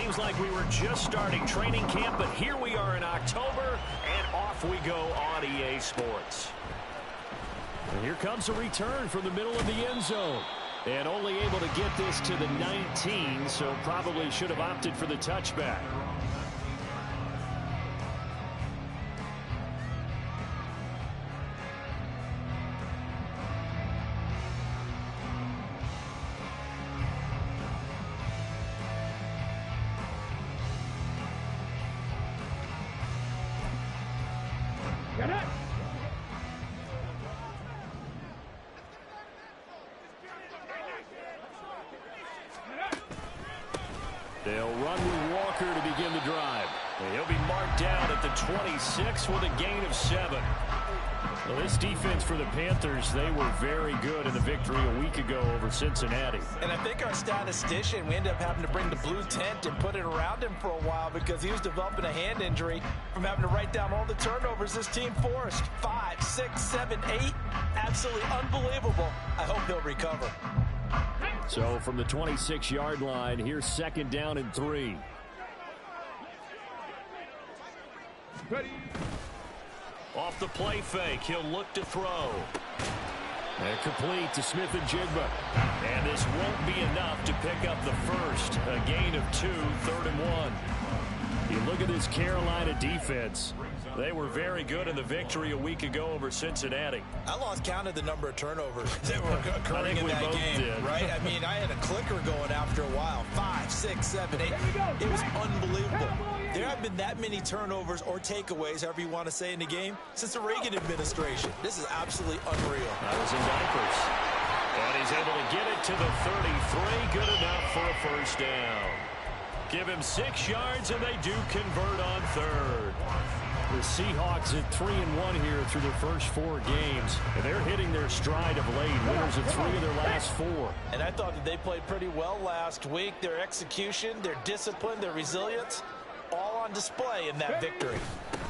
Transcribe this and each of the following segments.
seems like we were just starting training camp, but here we are in October, and off we go on EA Sports. And here comes a return from the middle of the end zone. And only able to get this to the 19, so probably should have opted for the touchback. They'll run with Walker to begin the drive. And he'll be marked down at the 26 with a gain of 7. Well, this defense for the Panthers, they were very good in the victory a week ago over Cincinnati. And I think our statistician, we ended up having to bring the blue tent and put it around him for a while because he was developing a hand injury from having to write down all the turnovers this team forced. 5, 6, 7, 8. Absolutely unbelievable. I hope he'll recover. So from the 26-yard line, here's 2nd down and 3. Ready. Off the play fake, he'll look to throw. And complete to Smith and Jigba. And this won't be enough to pick up the first. A gain of 2, 3rd and 1. You look at this Carolina defense. They were very good in the victory a week ago over Cincinnati. I lost count of the number of turnovers that were occurring in that game, right? I mean, I had a clicker going after a while. 5, 6, 7, 8. It was unbelievable. There haven't been that many turnovers or takeaways, however you want to say, in the game since the Reagan administration. This is absolutely unreal. I was in diapers. And he's able to get it to the 33. Good enough for a first down. Give him 6 yards, and they do convert on 3rd. The Seahawks at 3-1 here through their first 4 games. And they're hitting their stride of late. Winners of 3 of their last 4. And I thought that they played pretty well last week. Their execution, their discipline, their resilience, all on display in that victory.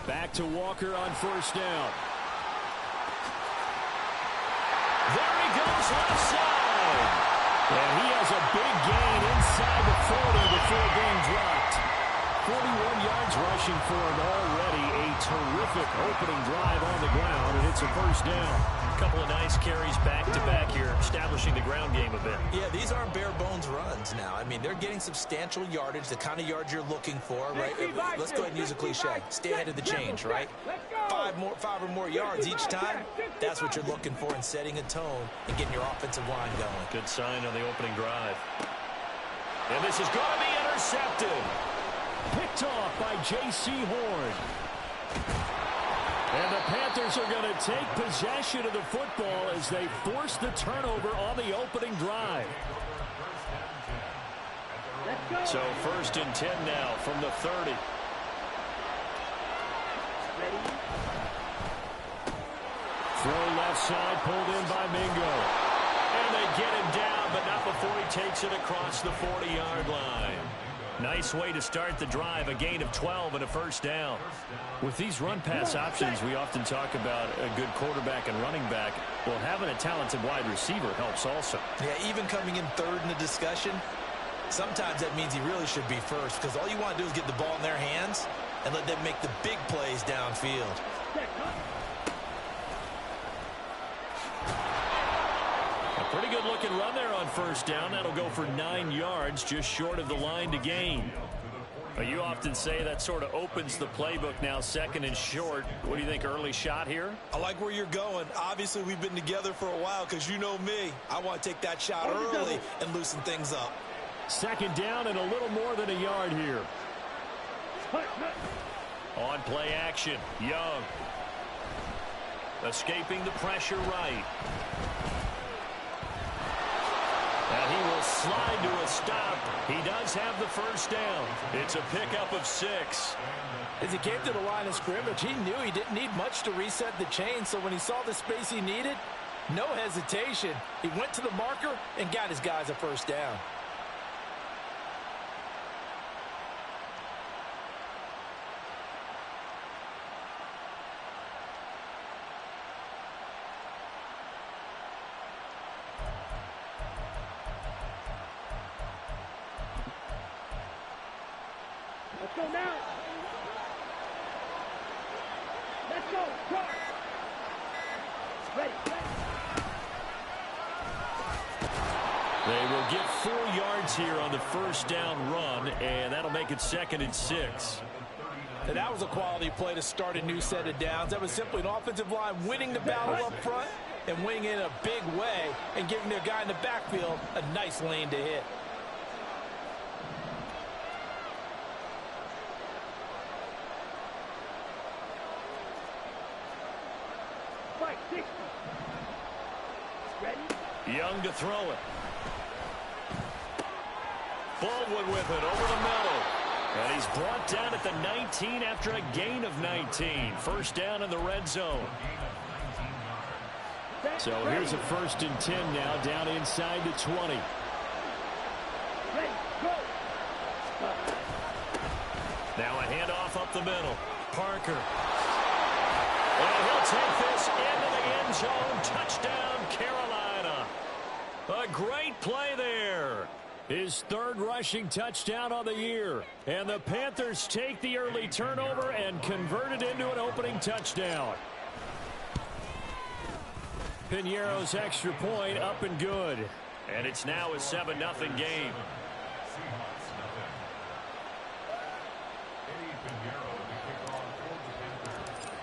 Back to Walker on first down. There he goes, left side. And he has a big gain inside the 40 before being dropped. 41 yards rushing for him already. A terrific opening drive on the ground, and it's a first down. A couple of nice carries back-to-back here, establishing the ground game a bit. Yeah, these aren't bare-bones runs now. I mean, they're getting substantial yardage, the kind of yards you're looking for, right? Let's go ahead and use a cliche. Stay ahead of the change, right? 5 or more yards each time. That's what you're looking for in setting a tone and getting your offensive line going. Good sign on the opening drive. And this is going to be intercepted. Picked off by J.C. Horn. And the Panthers are going to take possession of the football as they force the turnover on the opening drive. So 1st and 10 now from the 30. Throw left side, pulled in by Mingo. And they get him down, but not before he takes it across the 40-yard line. Nice way to start the drive, a gain of 12 and a first down. With these run-pass options, we often talk about a good quarterback and running back. Well, having a talented wide receiver helps also. Yeah, even coming in 3rd in the discussion, sometimes that means he really should be first because all you want to do is get the ball in their hands and let them make the big plays downfield. Pretty good looking run there on first down. That'll go for 9 yards, just short of the line to gain. You often say that sort of opens the playbook now, 2nd and short. What do you think, early shot here? I like where you're going. Obviously, we've been together for a while because you know me. I want to take that shot early and loosen things up. 2nd down and a little more than a yard here. On play action, Young. Escaping the pressure right. And he will slide to a stop. He does have the first down. It's a pickup of 6. As he came to the line of scrimmage, he knew he didn't need much to reset the chain. So when he saw the space he needed, no hesitation. He went to the marker and got his guys a first down. Let's go now. Let's go. Go. Ready. They will get 4 yards here on the first down run, and that'll make it 2nd and 6. And that was a quality play to start a new set of downs. That was simply an offensive line winning the battle up front and winning it in a big way and giving their guy in the backfield a nice lane to hit. Young to throw it. Baldwin with it over the middle. And he's brought down at the 19 after a gain of 19. First down in the red zone. So here's a 1st and 10 now, down inside the 20. Now a handoff up the middle. Parker. And he'll take this into the end zone. Touchdown, Carolina. A great play there. His 3rd rushing touchdown on the year. And the Panthers take the early turnover and convert it into an opening touchdown. Piñeiro's extra point up and good. And it's now a 7-0 game.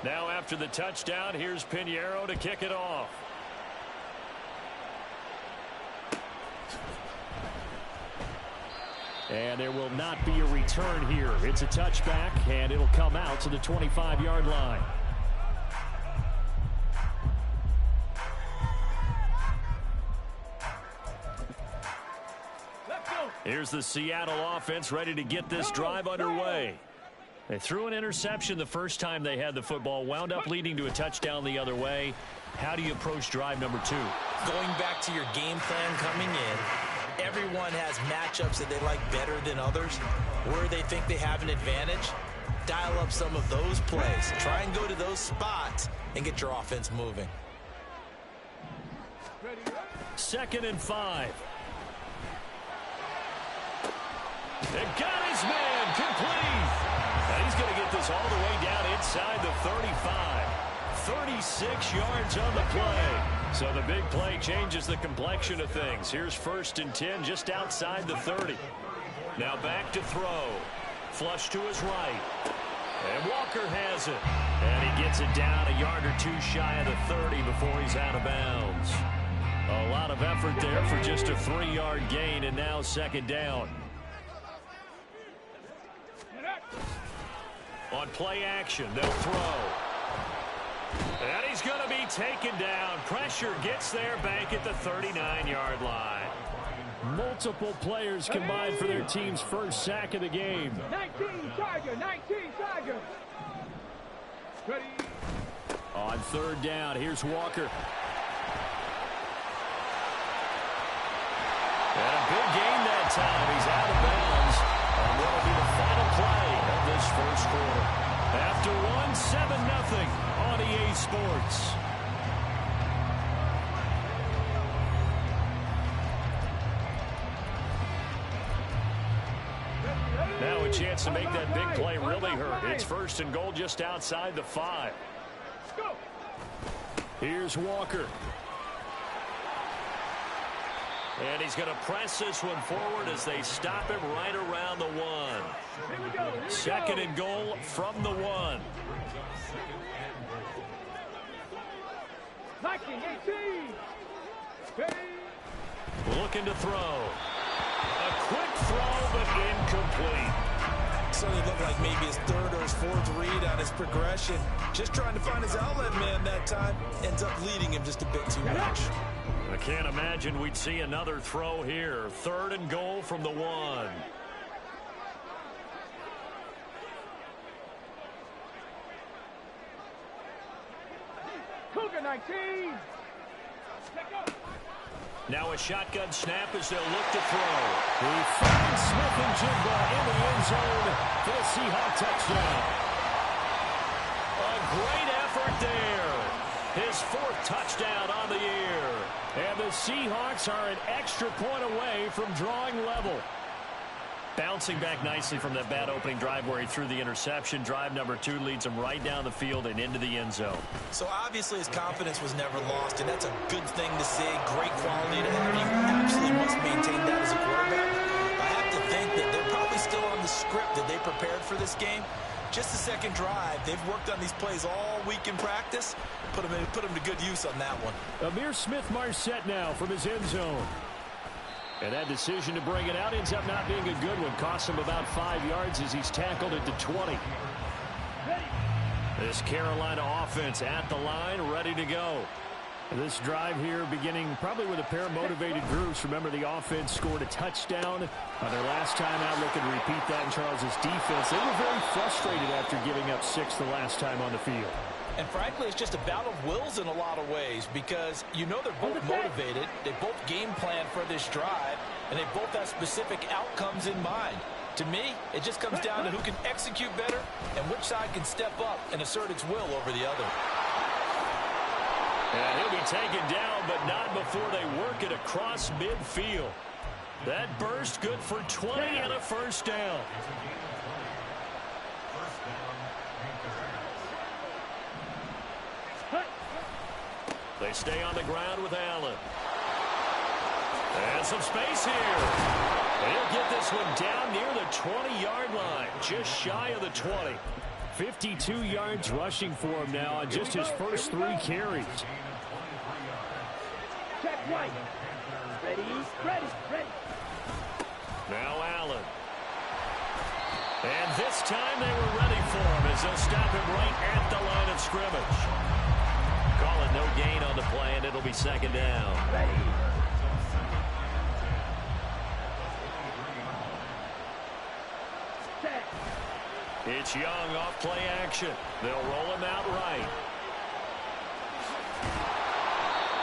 Now after the touchdown, here's Piñeiro to kick it off. And there will not be a return here. It's a touchback, and it'll come out to the 25-yard line. Here's the Seattle offense ready to get this drive underway. They threw an interception the first time they had the football, wound up leading to a touchdown the other way. How do you approach drive number 2? Going back to your game plan coming in, everyone has matchups that they like better than others. Where they think they have an advantage, dial up some of those plays. Try and go to those spots and get your offense moving. 2nd and 5. They got his man complete. And he's going to get this all the way down inside the 35. 36 yards on the play. So the big play changes the complexion of things. Here's 1st and 10 just outside the 30. Now back to throw. Flush to his right. And Walker has it. And he gets it down a yard or 2 shy of the 30 before he's out of bounds. A lot of effort there for just a 3-yard gain, and now 2nd down. On play action, they'll throw. And he's going to be taken down. Pressure gets there, back at the 39-yard line. Multiple players combined for their team's first sack of the game. 19 Tiger, 19 Tiger. Ready. On 3rd down, here's Walker. And a big gain that time. He's out of bounds. And that'll be the final play of this first quarter. After 7-0 on EA Sports. Now a chance to make that big play really hurt. It's 1st and goal just outside the 5. Here's Walker. And he's going to press this one forward as they stop him right around the 1. 2nd and goal from the 1. 19-18. Looking to throw. A quick throw, but incomplete. Certainly looked like maybe his 3rd or his 4th read on his progression. Just trying to find his outlet man that time. Ends up leading him just a bit too much. I can't imagine we'd see another throw here. 3rd and goal from the 1. Cougar 19. Now a shotgun snap as they'll look to throw. He finds Smith and Jigba in the end zone for the Seahawks touchdown. A great effort there. His 4th touchdown on the year. And the Seahawks are an extra point away from drawing level. Bouncing back nicely from that bad opening drive where he threw the interception. Drive number 2 leads him right down the field and into the end zone. So obviously his confidence was never lost, and that's a good thing to see. Great quality to have. You absolutely must maintain that as a quarterback. I have to think that they're probably still on the script that they prepared for this game. Just the second drive. They've worked on these plays all week in practice. Put them to good use on that one. Amir Smith-Marset now from his end zone. And that decision to bring it out ends up not being a good one. Costs him about 5 yards as he's tackled at the 20. This Carolina offense at the line, ready to go. This drive here beginning probably with a pair of motivated groups. Remember, the offense scored a touchdown on their last time out. Looking to repeat that in Charles's defense. They were very frustrated after giving up 6 the last time on the field. And frankly, it's just a battle of wills in a lot of ways, because you know they're both motivated. They both game plan for this drive, and they both have specific outcomes in mind. To me, it just comes down to who can execute better and which side can step up and assert its will over the other. And he'll be taken down, but not before they work it across midfield. That burst good for 20 and a first down. They stay on the ground with Allen. And some space here. He'll get this one down near the 20-yard line, just shy of the 20. 52 yards rushing for him now on just his first 3 carries. Check right. Ready, ready, ready. Now Allen. And this time they were ready for him as they'll stop him right at the line of scrimmage. Call it no gain on the play, and it'll be second down. Ready. Set. It's Young off play action. They'll roll him out right.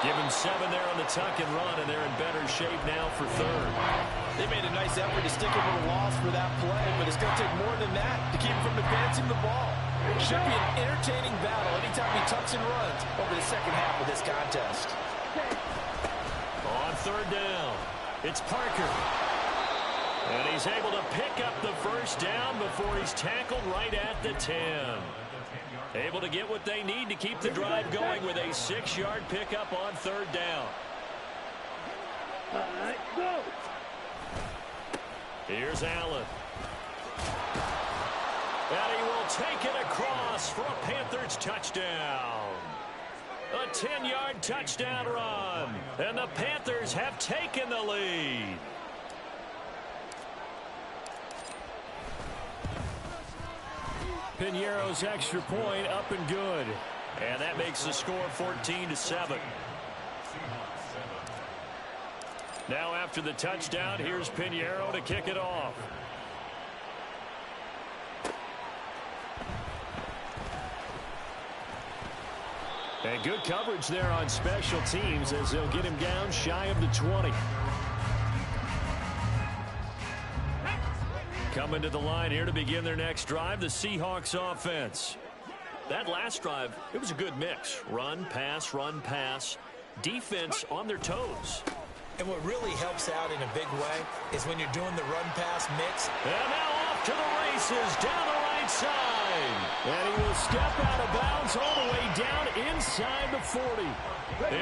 Give him 7 there on the tuck and run, and they're in better shape now for third. They made a nice effort to stick him with a loss for that play, but it's going to take more than that to keep him from advancing the ball. It should be an entertaining battle anytime he tucks and runs over the second half of this contest. On third down, it's Parker. And he's able to pick up the first down before he's tackled right at the 10. Able to get what they need to keep the drive going with a 6-yard pickup on third down. All right, go. Here's Allen. And he will take it across for a Panthers touchdown. A 10-yard touchdown run. And the Panthers have taken the lead. Piñeiro's extra point up and good. And that makes the score 14-7. Now after the touchdown, here's Piñeiro to kick it off. And good coverage there on special teams as they'll get him down shy of the 20. Coming to the line here to begin their next drive, the Seahawks offense. That last drive, it was a good mix. Run, pass, defense on their toes. And what really helps out in a big way is when you're doing the run-pass mix. And now off to the races down the right side. And he will step out of bounds all the way down inside the 40.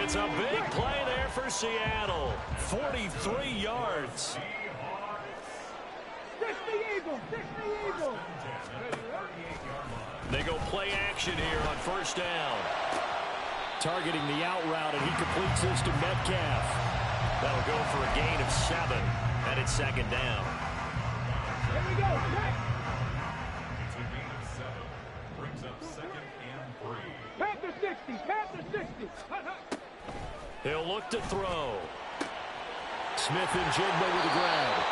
It's a big play there for Seattle. 43 yards. 60 Eagles, 60 Eagles. They go play action here on first down. Targeting the out route, and he completes this to Metcalf. That'll go for a gain of 7, and it's second down. Here we go, check. Panther 60, Panther 60. He'll look to throw. Smith-Njigba with the grab.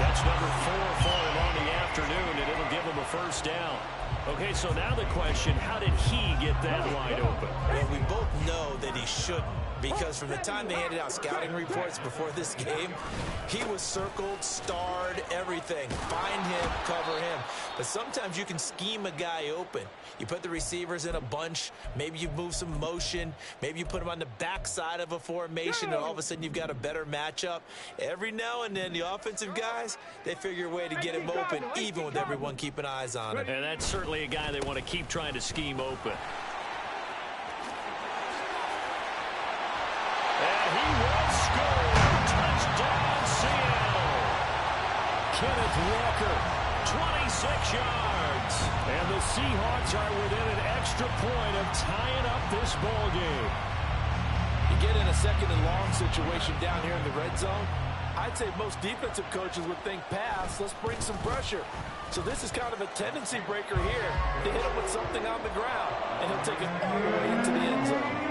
Catch number 4 for him on the afternoon, and it'll give him a first down. Okay, so now the question, how did he get that wide open? Well, we both know that he shouldn't. because from the time they handed out scouting reports before this game, he was circled, starred, everything. Find him, cover him. But sometimes you can scheme a guy open. You put the receivers in a bunch. Maybe you move some motion. Maybe you put them on the backside of a formation, and all of a sudden you've got a better matchup. Every now and then, the offensive guys, they figure a way to get him open, even with everyone keeping eyes on him. And that's certainly a guy they want to keep trying to scheme open. And he will score. Touchdown, Seattle. Kenneth Walker, 26 yards. And the Seahawks are within an extra point of tying up this ball game. You get in a second and long situation down here in the red zone. I'd say most defensive coaches would think pass. Let's bring some pressure. So this is kind of a tendency breaker here to hit him with something on the ground. And he'll take it all the way into the end zone.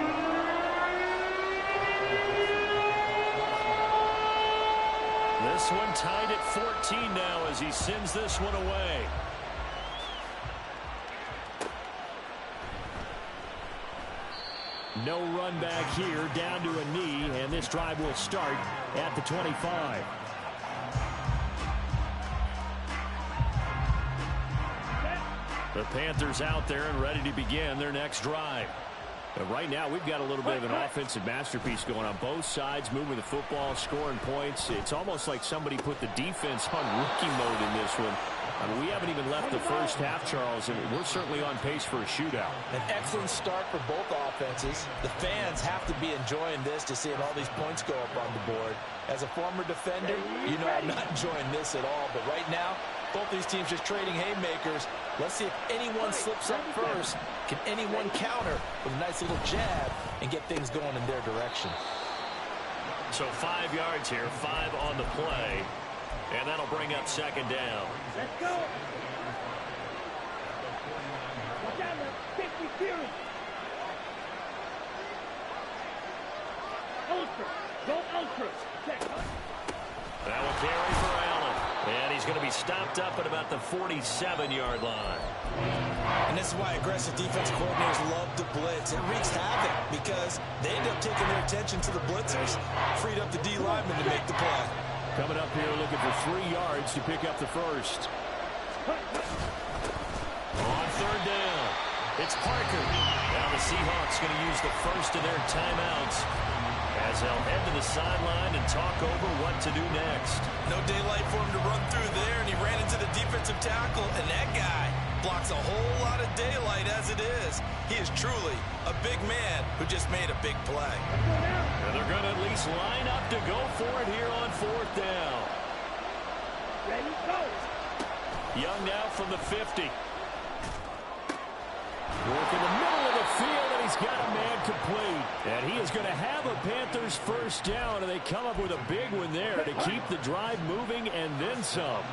This one tied at 14 now as he sends this one away. No run back here, down to a knee, and this drive will start at the 25. The Panthers out there and ready to begin their next drive. But right now, we've got a little bit of an offensive masterpiece going on both sides, moving the football, scoring points. It's almost like somebody put the defense on rookie mode in this one. I mean, we haven't even left the first half, Charles, and we're certainly on pace for a shootout. An excellent start for both offenses. The fans have to be enjoying this to seeing all these points go up on the board. As a former defender, you know I'm not enjoying this at all. But right now, both these teams just trading haymakers. Let's see if anyone slips up first. Can anyone counter with a nice little jab and get things going in their direction? So 5 yards here, 5 on the play. And that'll bring up second down. Let's go. Watch out now. 50 Fury. Ultra. Go Ultra. That will carry for Allen. And he's going to be stopped up at about the 47-yard line. And this is why aggressive defense coordinators love to blitz. It wreaks havoc because they end up taking their attention to the blitzers, freed up the D lineman to make the play. Coming up here looking for 3 yards to pick up the first. On third down, it's Parker. Now the Seahawks going to use the first of their timeouts as they'll head to the sideline and talk over what to do next. No daylight for him to run through there, and he ran into the defensive tackle, and that guy blocks a whole lot of daylight as it is. He is truly a big man who just made a big play. And they're going to at least line up to go for it here on fourth down. Ready, go. Young now from the 50. Work in the middle of the field, and he's got a man complete. And he is going to have a Panthers first down, and they come up with a big one there to keep the drive moving and then some.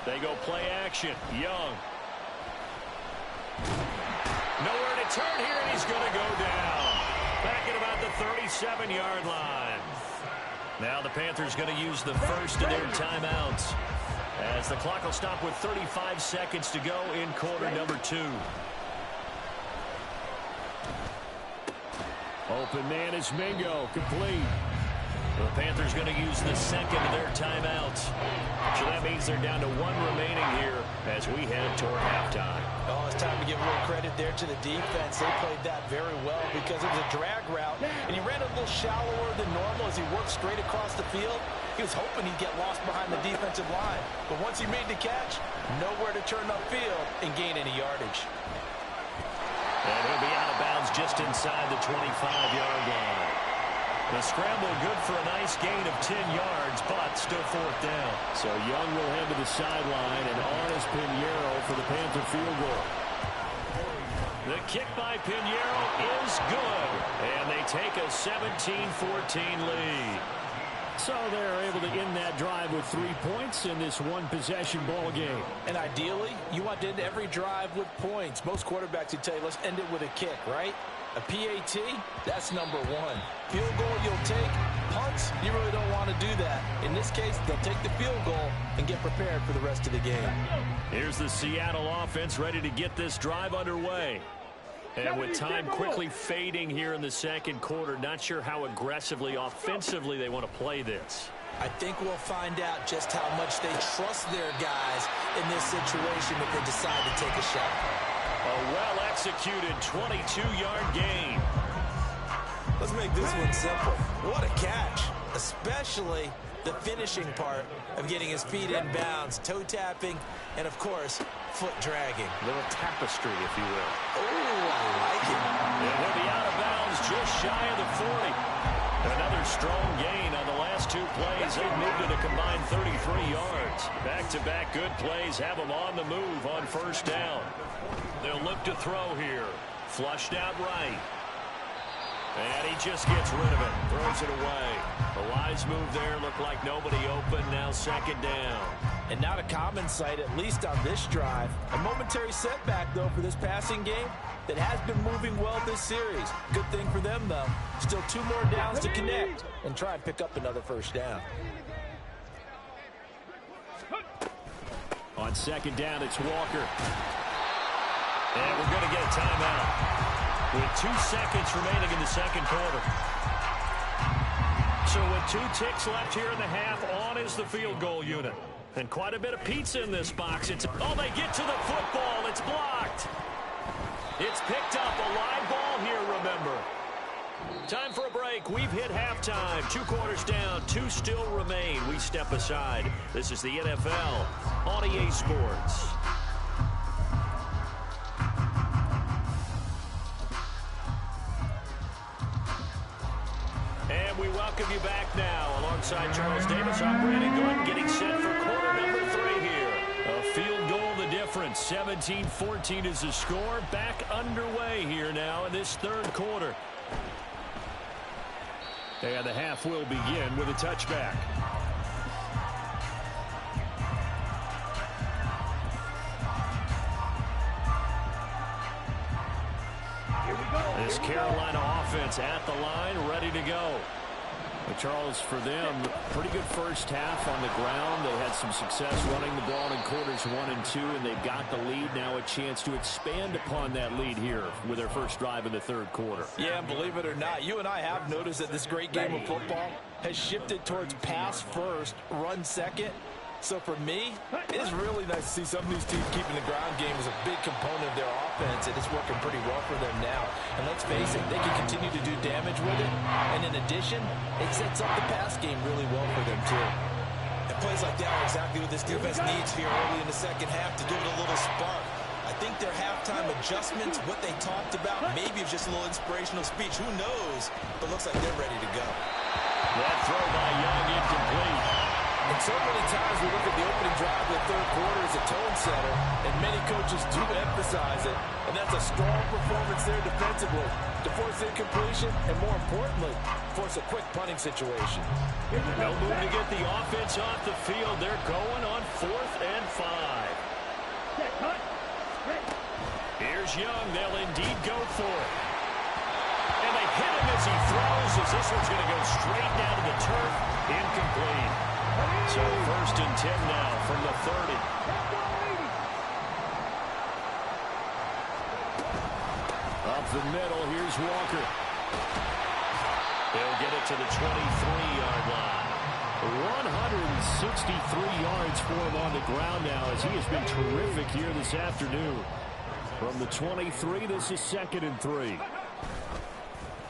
They go play action. Young. Nowhere to turn here, and he's going to go down. Back at about the 37-yard line. Now the Panthers going to use the first of their timeouts as the clock will stop with 35 seconds to go in quarter number 2. Open man is Mingo, complete. The Panthers going to use the second of their timeouts. So that means they're down to 1 remaining here as we head toward halftime. Oh, it's time to give a little credit there to the defense. They played that very well because it was a drag route, and he ran a little shallower than normal as he worked straight across the field. He was hoping he'd get lost behind the defensive line. But once he made the catch, nowhere to turn upfield and gain any yardage. And he'll be out of bounds just inside the 25-yard line. The scramble good for a nice gain of 10 yards, but still fourth down. So Young will head to the sideline, and on is Pinheiro for the Panther field goal. The kick by Pinheiro is good, and they take a 17-14 lead. So they're able to end that drive with 3 points in this one-possession ball game. And ideally, you want to end every drive with points. Most quarterbacks would tell you, let's end it with a kick, right? A PAT, that's number 1. Field goal you'll take. Punts, you really don't want to do that. In this case, they'll take the field goal and get prepared for the rest of the game. Here's the Seattle offense ready to get this drive underway. And with time quickly fading here in the second quarter, not sure how aggressively, offensively they want to play this. I think we'll find out just how much they trust their guys in this situation if they decide to take a shot. A well-executed 22-yard gain. Let's make this one simple. What a catch, especially the finishing part of getting his feet in bounds, toe tapping, and of course, foot dragging. A little tapestry, if you will. Oh, I like it. And he'll be out of bounds just shy of the 40. Another strong gain on the last two plays. They've moved it a combined 33 yards. Back-to-back good plays have them on the move on first down. They'll look to throw here. Flushed out right. And he just gets rid of it. Throws it away. The wise move there. Looked like nobody open. Now second down. And not a common sight, at least on this drive. A momentary setback, though, for this passing game that has been moving well this series. Good thing for them, though. Still 2 more downs to connect and try and pick up another first down. On second down, it's Walker. And we're going to get a timeout with 2 seconds remaining in the second quarter. So with 2 ticks left here in the half, on is the field goal unit. And quite a bit of pizza in this box. Oh, they get to the football. It's blocked. It's picked up. A live ball here, remember. Time for a break. We've hit halftime. 2 quarters down. 2 still remain. We step aside. This is the NFL on EA Sports. And we welcome you back now. Alongside Charles Davis, I'm Brandon Gordon, getting set for quarter number 3 here. A field goal the difference. 17-14 is the score. Back underway here now in this third quarter. And the half will begin with a touchback. This Carolina offense at the line, ready to go. But Charles, for them, pretty good first half on the ground. They had some success running the ball in quarters 1 and 2, and they've got the lead. Now a chance to expand upon that lead here with their first drive in the third quarter. Yeah, believe it or not, you and I have noticed that this great game of football has shifted towards pass first, run second. So for me, it is really nice to see some of these teams keeping the ground game as a big component of their offense, and it's working pretty well for them now. And let's face it, they can continue to do damage with it. And in addition, it sets up the pass game really well for them, too. And plays like that are exactly what this defense needs here early in the second half to give it a little spark. I think their halftime adjustments, what they talked about, maybe it's just a little inspirational speech. Who knows? But looks like they're ready to go. That throw by Young incomplete. And so many times we look at the opening drive of the third quarter as a tone setter, and many coaches do emphasize it. And that's a strong performance there defensively to force incompletion and, more importantly, force a quick punting situation. No move to get the offense off the field. They're going on 4th and 5. Here's Young. They'll indeed go for it. And they hit him as he throws, as this one's going to go straight down to the turf. Incomplete. So 1st and 10 now from the 30. Up the middle, here's Walker. They'll get it to the 23-yard line. 163 yards for him on the ground now, as he has been terrific here this afternoon. From the 23, this is 2nd and 3.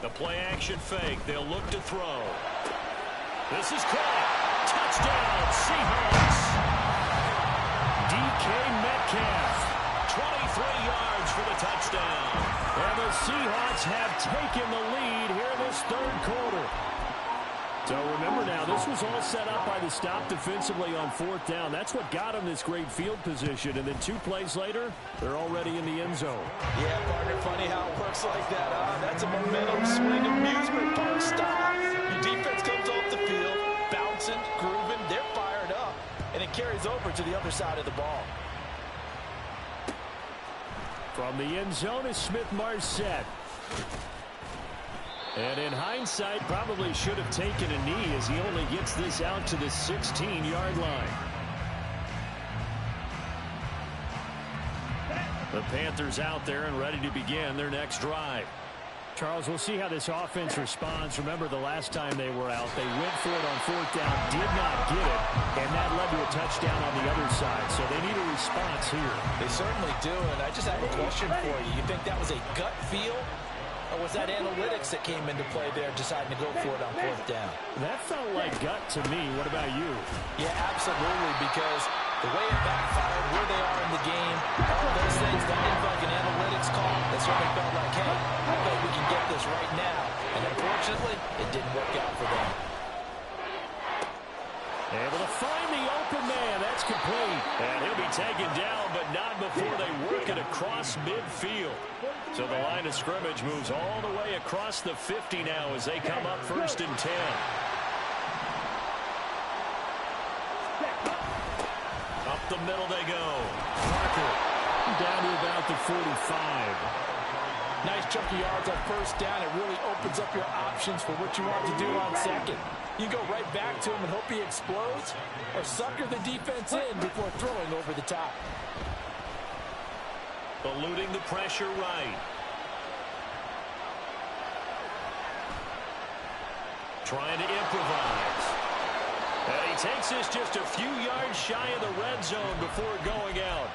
The play action fake. They'll look to throw. This is caught. Touchdown, Seahawks. DK Metcalf, 23 yards for the touchdown. And the Seahawks have taken the lead here in this third quarter. So remember now, this was all set up by the stop defensively on 4th down. That's what got them this great field position. And then 2 plays later, they're already in the end zone. Yeah, partner, funny how it works like that. That's a momentum swing amusement park style. Your defense comes off the field, bouncing, grooving, they're fired up, and it carries over to the other side of the ball. From the end zone is Smith-Marset. And in hindsight, probably should have taken a knee as he only gets this out to the 16-yard line. The Panthers out there and ready to begin their next drive. Charles, we'll see how this offense responds. Remember the last time they were out, they went for it on 4th down, did not get it, and that led to a touchdown on the other side. So they need a response here. They certainly do, and I just have a question for you. You think that was a gut feel, or was that analytics that came into play there deciding to go for it on 4th down? That felt like gut to me. What about you? Yeah, absolutely, because the way it backfired, where they are in the game, all those things, that didn't feel like an analytics call. That certainly felt like, hey, I bet we can get this right now. And unfortunately, it didn't work out for them. Able to find the open man. That's complete. And he'll be taken down, but not before they work it across midfield. So the line of scrimmage moves all the way across the 50 now as they come up 1st and 10. Up the middle they go. Parker Down to about the 45. Nice chunky yards on 1st down. It really opens up your options for what you want to do on 2nd. You go right back to him and hope he explodes, or sucker the defense in before throwing over the top. eluding the pressure right. Trying to improvise. And he takes this just a few yards shy of the red zone before going out.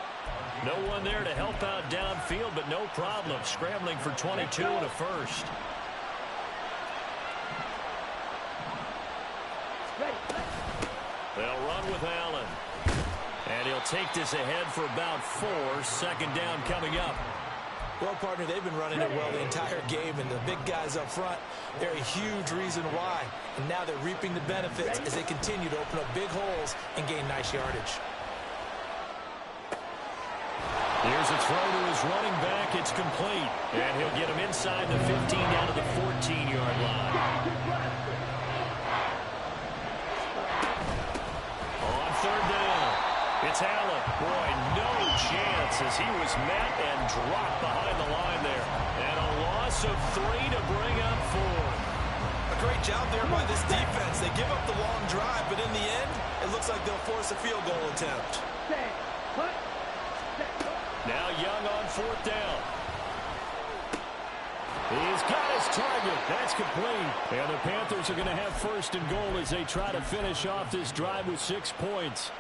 No one there to help out downfield, but no problem. Scrambling for 22 and a first. They'll run with Allen. And he'll take this ahead for about 4. Second down coming up. Well, partner, they've been running it well the entire game, and the big guys up front, they're a huge reason why. And now they're reaping the benefits as they continue to open up big holes and gain nice yardage. Here's a throw to his running back. It's complete. And he'll get him inside the 15 down to the 14-yard line. On third down, it's Allen. Boy, no chance as he was met and dropped behind the line there. And a loss of 3 to bring up 4. A great job there by this defense. They give up the long drive, but in the end, it looks like they'll force a field goal attempt. Now Young on fourth down. He's got his target. That's complete. And the Panthers are going to have first and goal as they try to finish off this drive with 6 points.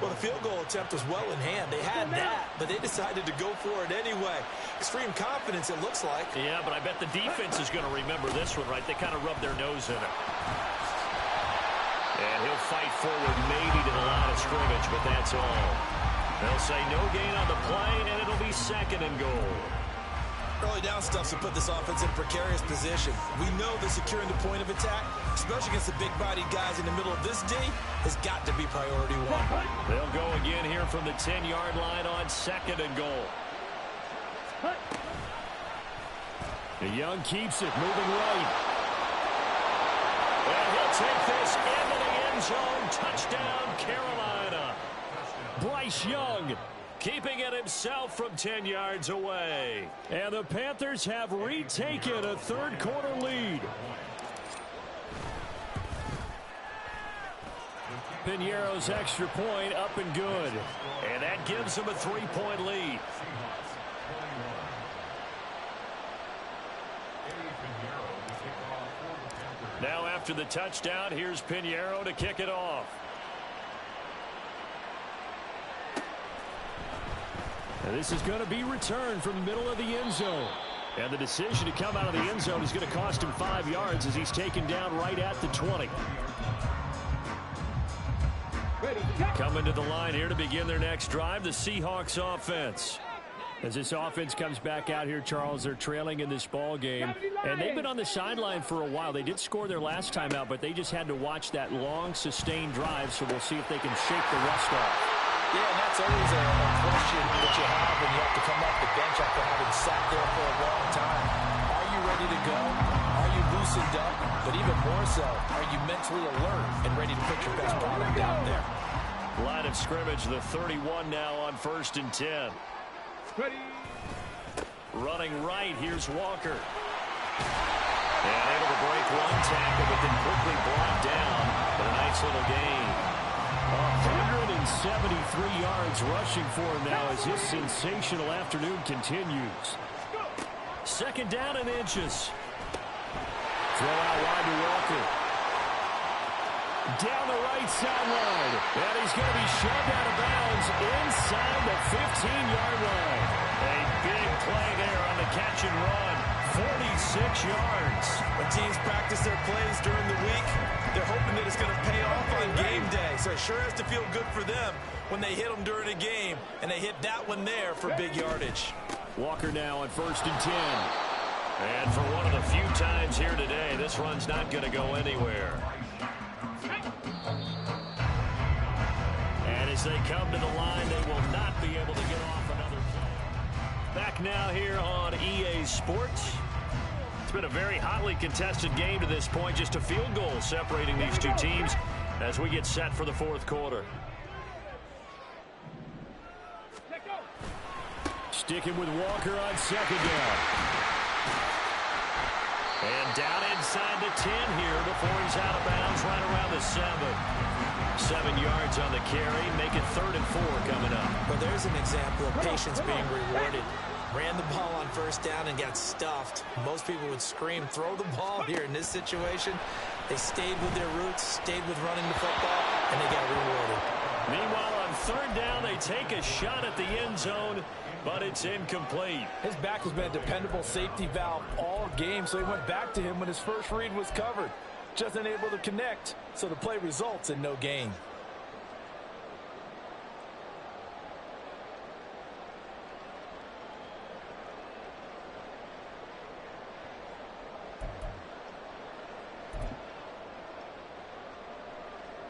Well, the field goal attempt was well in hand. They had that, but they decided to go for it anyway. Extreme confidence, it looks like. Yeah, but I bet the defense is going to remember this one, right? They kind of rubbed their nose in it. And he'll fight forward maybe to the line of scrimmage, but that's all. They'll say no gain on the play, and it'll be second and goal. Early down stuffs will put this offense in precarious position. We know that securing the point of attack, especially against the big-bodied guys in the middle of this D, has got to be priority one. They'll go again here from the 10-yard line on second and goal. The Young keeps it, moving right. And he'll take this into the end zone. Touchdown, Carolina. Bryce Young keeping it himself from 10 yards away. And the Panthers have retaken a third-quarter lead. Piñeiro's extra point up and good. And that gives them a 3-point lead. Now after the touchdown, here's Piñeiro to kick it off. And this is going to be returned from the middle of the end zone. And the decision to come out of the end zone is going to cost him 5 yards as he's taken down right at the 20. Coming to the line here to begin their next drive, the Seahawks offense. As this offense comes back out here, Charles, they're trailing in this ball game. And they've been on the sideline for a while. They did score their last time out, but they just had to watch that long, sustained drive. So we'll see if they can shake the rust off. Yeah, and that's always a question that you have when you have to come off the bench after having sat there for a long time. Are you ready to go? Are you loosened up? But even more so, are you mentally alert and ready to put your best product out there? Line of scrimmage, the 31 now on 1st and 10. Ready. Running right, here's Walker. And able to break one tackle, but then quickly brought down. But a nice little gain. 173 yards rushing for him now as his sensational afternoon continues. Second down and inches. Throw out wide to Walker. Down the right sideline. And he's going to be shoved out of bounds inside the 15-yard line. A big play there on the catch and run. 46 yards. When teams practice their plays during the week, they're hoping that it's going to pay off on game day. So it sure has to feel good for them when they hit them during a game. And they hit that one there for big yardage. Walker now on 1st and 10. And for one of the few times here today, this run's not going to go anywhere. And as they come to the line, they will not be able to get off another play. Back now here on EA Sports. It's been a very hotly contested game to this point. Just a field goal separating these two teams as we get set for the fourth quarter. Sticking with Walker on second down. And down inside the 10 here before he's out of bounds right around the 7. 7 yards on the carry. Make it 3rd and 4 coming up. Well, there's an example of patience being rewarded. Ran the ball on first down and got stuffed. Most people would scream, throw the ball here. In this situation, they stayed with their roots, stayed with running the football, and they got rewarded. Meanwhile, on 3rd down, they take a shot at the end zone, but it's incomplete. His back has been a dependable safety valve all game, so he went back to him when his first read was covered. Just unable to connect, so the play results in no gain.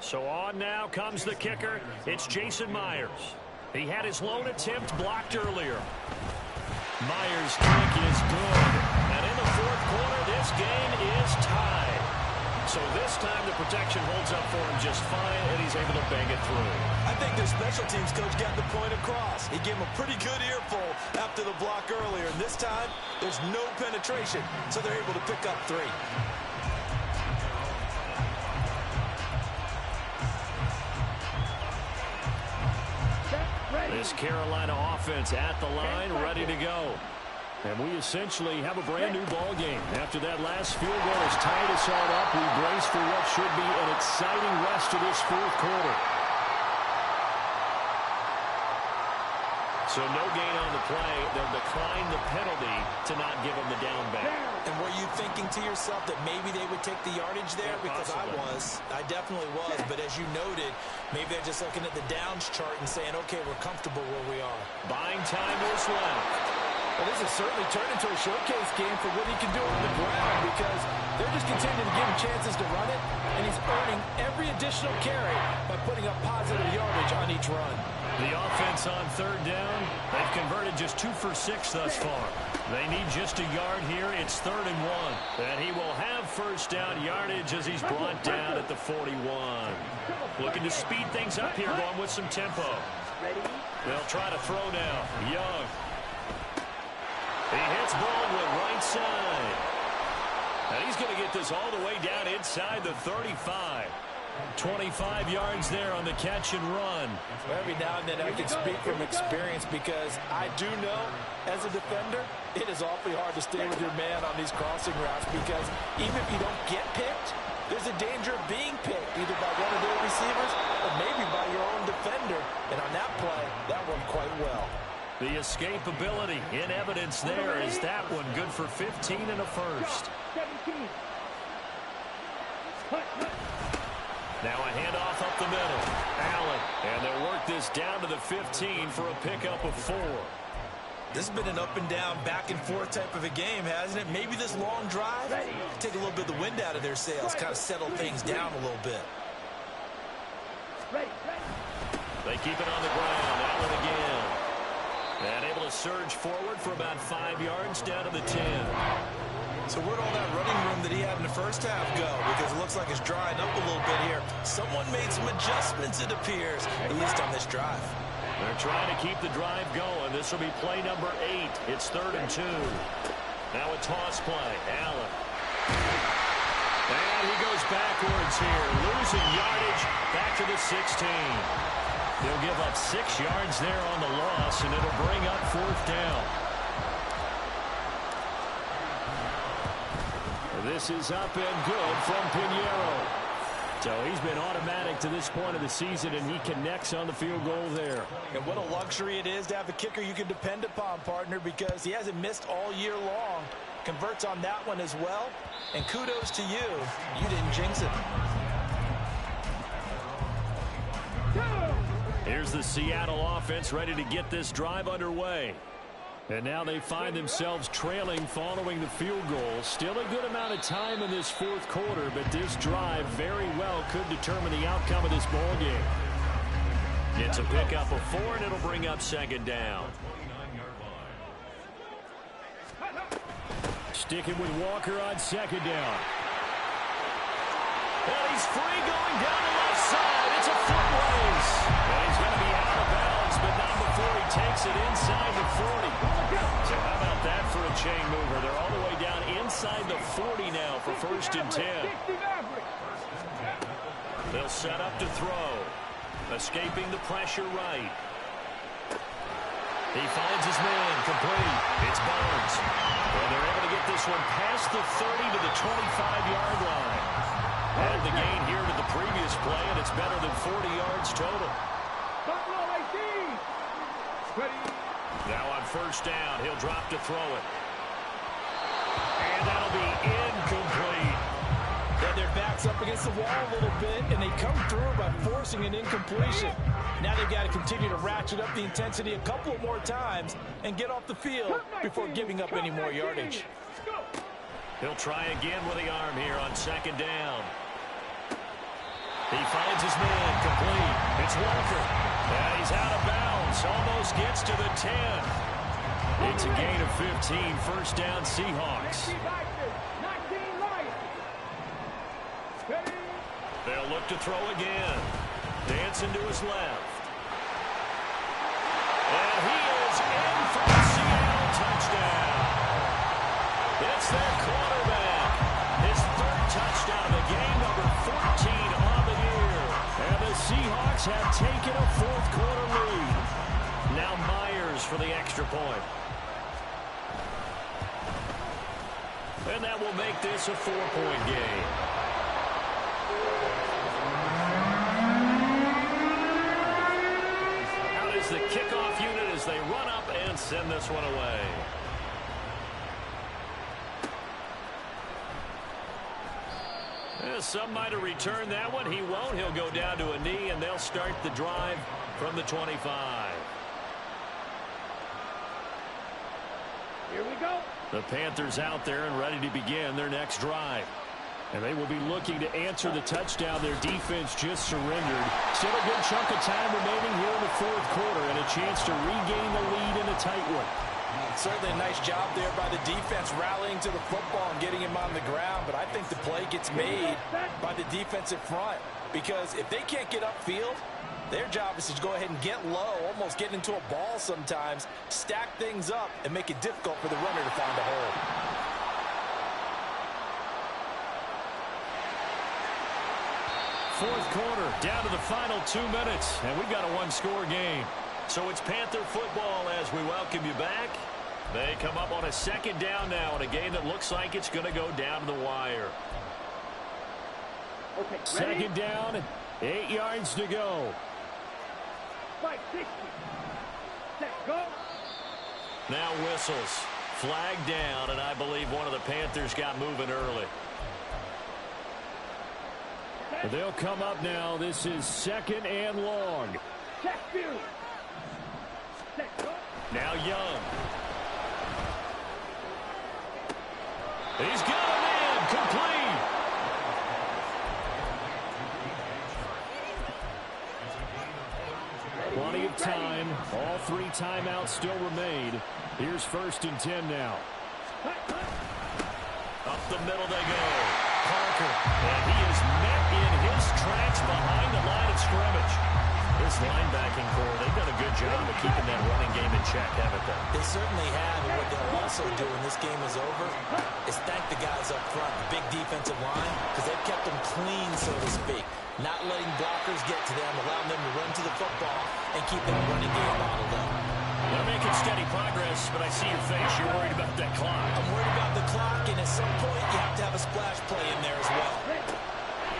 So on now comes the kicker. It's Jason Myers. He had his lone attempt blocked earlier. Myers' kick is good. And in the fourth quarter, this game is tied. So this time the protection holds up for him just fine, and he's able to bang it through. I think their special teams coach got the point across. He gave him a pretty good earful after the block earlier. And this time, there's no penetration, so they're able to pick up 3. This Carolina offense at the line, ready to go. And we essentially have a brand-new ball game. After that last field goal has tied us all up, we brace for what should be an exciting rest of this fourth quarter. So no gain on the play. They'll decline the penalty to not give them the down back. And were you thinking to yourself that maybe they would take the yardage there? Yeah, because I definitely was. But as you noted, maybe they're just looking at the downs chart and saying, okay, we're comfortable where we are. Buying time is left. Well, this has certainly turned into a showcase game for what he can do on the ground because they're just continuing to give him chances to run it, and he's earning every additional carry by putting up positive yardage on each run. The offense on 3rd down, they've converted just 2 for 6 thus far. They need just a yard here. It's 3rd and 1. And he will have first down yardage as he's brought down at the 41. Looking to speed things up here, going with some tempo. They'll try to throw now. Young. He hits Baldwin right side. And he's going to get this all the way down inside the 35. 25 yards there on the catch and run. Every now and then I can speak from experience because I do know as a defender it is awfully hard to stay with your man on these crossing routes because even if you don't get picked, there's a danger of being picked either by one of their receivers or maybe by your own defender. And on that play, that worked quite well. The escapability in evidence there is that one good for 15 and a first. 17. Now a handoff up the middle. Allen, and they'll work this down to the 15 for a pickup of 4. This has been an up and down, back and forth type of a game, hasn't it? Maybe this long drive, take a little bit of the wind out of their sails, kind of settle things down a little bit. They keep it on the ground. Allen again. And able to surge forward for about 5 yards down to the 10. So where'd all that running room that he had in the first half go? Because it looks like it's drying up a little bit here. Someone made some adjustments, it appears, at least on this drive. They're trying to keep the drive going. This will be play number 8. It's 3rd and 2. Now a toss play. Allen. And he goes backwards here, losing yardage back to the 16. They'll give up 6 yards there on the loss, and it'll bring up 4th down. This is up and good from Pinheiro. So he's been automatic to this point of the season, and he connects on the field goal there. And what a luxury it is to have a kicker you can depend upon, partner, because he hasn't missed all year long. Converts on that one as well. And kudos to you. You didn't jinx it. Here's the Seattle offense ready to get this drive underway. And now they find themselves trailing following the field goal. Still a good amount of time in this 4th quarter, but this drive very well could determine the outcome of this ball game. It's a pickup of 4, and it'll bring up 2nd down. Sticking with Walker on 2nd down. And he's free going down the left side. It's a foot race. And he's going to be out of bounds, but not before he takes it inside the 40. So how about that for a chain mover? They're all the way down inside the 40 now for 1st and 10. They'll set up to throw. Escaping the pressure right. He finds his man complete. It's Barnes. And they're able to get this one past the 30 to the 25-yard line. Add the gain here to the previous play, and it's better than 40 yards total. Now on 1st down, he'll drop to throw it. And that'll be incomplete. And their back's up against the wall a little bit, and they come through by forcing an incompletion. Now they've got to continue to ratchet up the intensity a couple more times and get off the field before giving up any more yardage. He'll try again with the arm here on 2nd down. He finds his man complete. It's Walker. And he's out of bounds. Almost gets to the 10. It's a gain of 15. 1st down, Seahawks. They'll look to throw again. Dancing to his left. And he is in for the Seattle touchdown. It's their quarterback. His 3rd touchdown of the game, number 14 on the year. And the Seahawks have taken a 4th quarter lead. Now Myers for the extra point. And that will make this a 4-point game. Out is the kickoff unit as they run up and send this one away. Some might have returned that one. He won't. He'll go down to a knee, and they'll start the drive from the 25. Here we go. The Panthers out there and ready to begin their next drive. And they will be looking to answer the touchdown their defense just surrendered. Still a good chunk of time remaining here in the 4th quarter and a chance to regain the lead in a tight one. Certainly a nice job there by the defense rallying to the football and getting him on the ground, but I think the play gets made by the defensive front because if they can't get upfield, their job is to go ahead and get low, almost get into a ball sometimes, stack things up, and make it difficult for the runner to find a hole. Fourth quarter, down to the final 2 minutes, and we've got a 1-score game. So it's Panther football as we welcome you back. They come up on a 2nd down now in a game that looks like it's going to go down to the wire. Okay, 2nd down, 8 yards to go. 560. Set, go. Now whistles. Flag down, and I believe one of the Panthers got moving early. They'll come up now. This is 2nd and long. Check view. Set, go. Now Young. He's got him in. Complete. Plenty of time. All 3 timeouts still remain. Here's 1st and 10 now. Up the middle they go. Parker. And he is met in his tracks behind the line of scrimmage. This linebacking core, they've done a good job of keeping that running game in check, haven't they? They certainly have, and what they'll also do when this game is over is thank the guys up front, the big defensive line, because they've kept them clean, so to speak. Not letting blockers get to them, allowing them to run to the football and keep that running game bottled up. They're making steady progress, but I see your face. You're worried about that clock. I'm worried about the clock, and at some point, you have to have a splash play in there as well.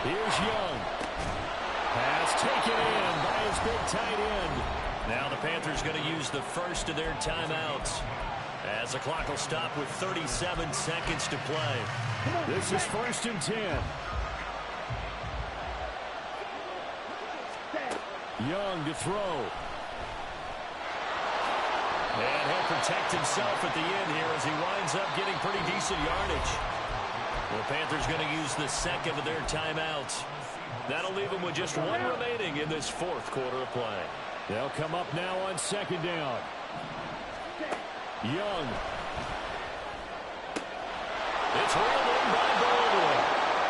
Here's Young. Pass taken in by his big tight end. Now the Panthers going to use the first of their timeouts, as the clock will stop with 37 seconds to play. This is 1st and 10. Young to throw. And he'll protect himself at the end here as he winds up getting pretty decent yardage. The Panthers going to use the second of their timeouts. That'll leave them with just one remaining in this 4th quarter of play. They'll come up now on 2nd down. Young. It's rolled in by Baldwin.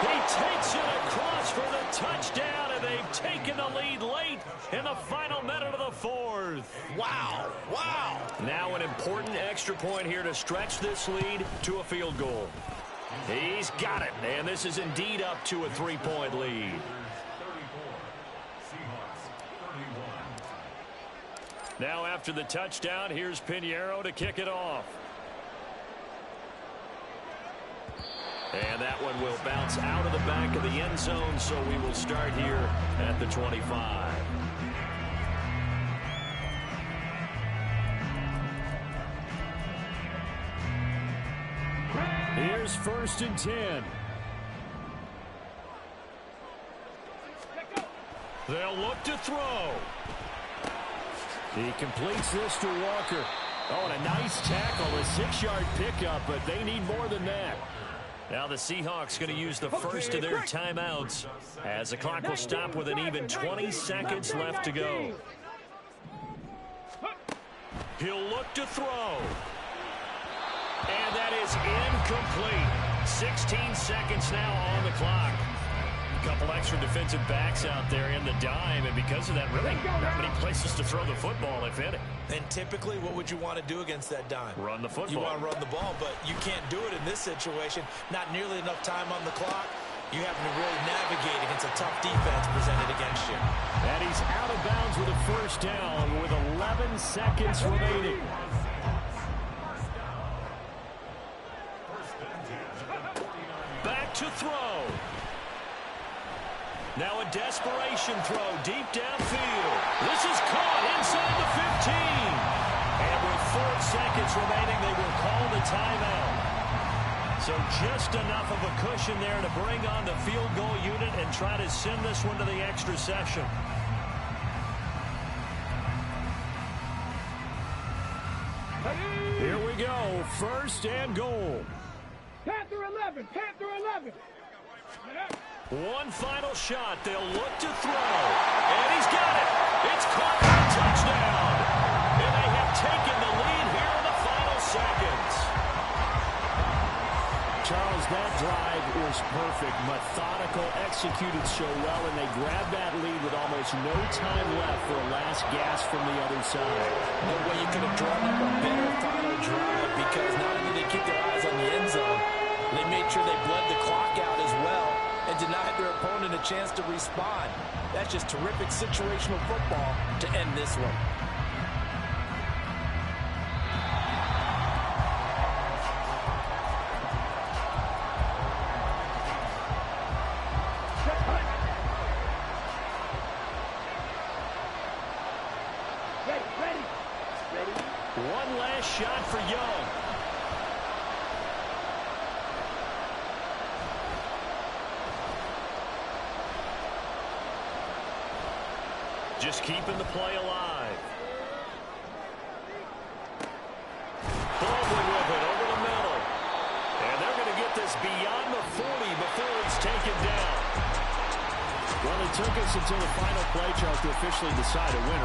He takes it across for the touchdown, and they've taken the lead late in the final minute of the 4th. Wow, wow. Now an important extra point here to stretch this lead to a field goal. He's got it, and this is indeed up to a 3-point lead. Now after the touchdown, here's Pinheiro to kick it off. And that one will bounce out of the back of the end zone, so we will start here at the 25. Here's 1st and 10. They'll look to throw. He completes this to Walker. Oh, and a nice tackle, a 6-yard pickup, but they need more than that. Now the Seahawks going to use the first of their timeouts, as the clock will stop with an even 20 seconds left to go. He'll look to throw. And that is incomplete. 16 seconds now on the clock. A couple extra defensive backs out there in the dime, and because of that, really not many places to throw the football, if any. And typically, what would you want to do against that dime? Run the football. You want to run the ball, but you can't do it in this situation. Not nearly enough time on the clock. You have to really navigate against a tough defense presented against you. And he's out of bounds with a 1st down with 11 seconds remaining. Back to throw. Now a desperation throw deep downfield. This is caught inside the 15. And with 4 seconds remaining, they will call the timeout. So just enough of a cushion there to bring on the field goal unit and try to send this one to the extra session. Here we go. 1st and goal. Panther 11. Panther 11. One final shot. They'll look to throw. And he's got it. It's caught for a touchdown. And they have taken the lead here in the final seconds. Charles, that drive was perfect. Methodical, executed so well, and they grabbed that lead with almost no time left for a last gasp from the other side. No way you could have drawn up a better final drive, because not only did they keep their eyes on the end zone, they made sure they bled the clock out as well and denied their opponent a chance to respond. That's just terrific situational football to end this one. One last shot for Young. Just keeping the play alive. Baldwin with it over the middle. And they're going to get this beyond the 40 before it's taken down. Well, it took us until the final play, Charles, to officially decide a winner.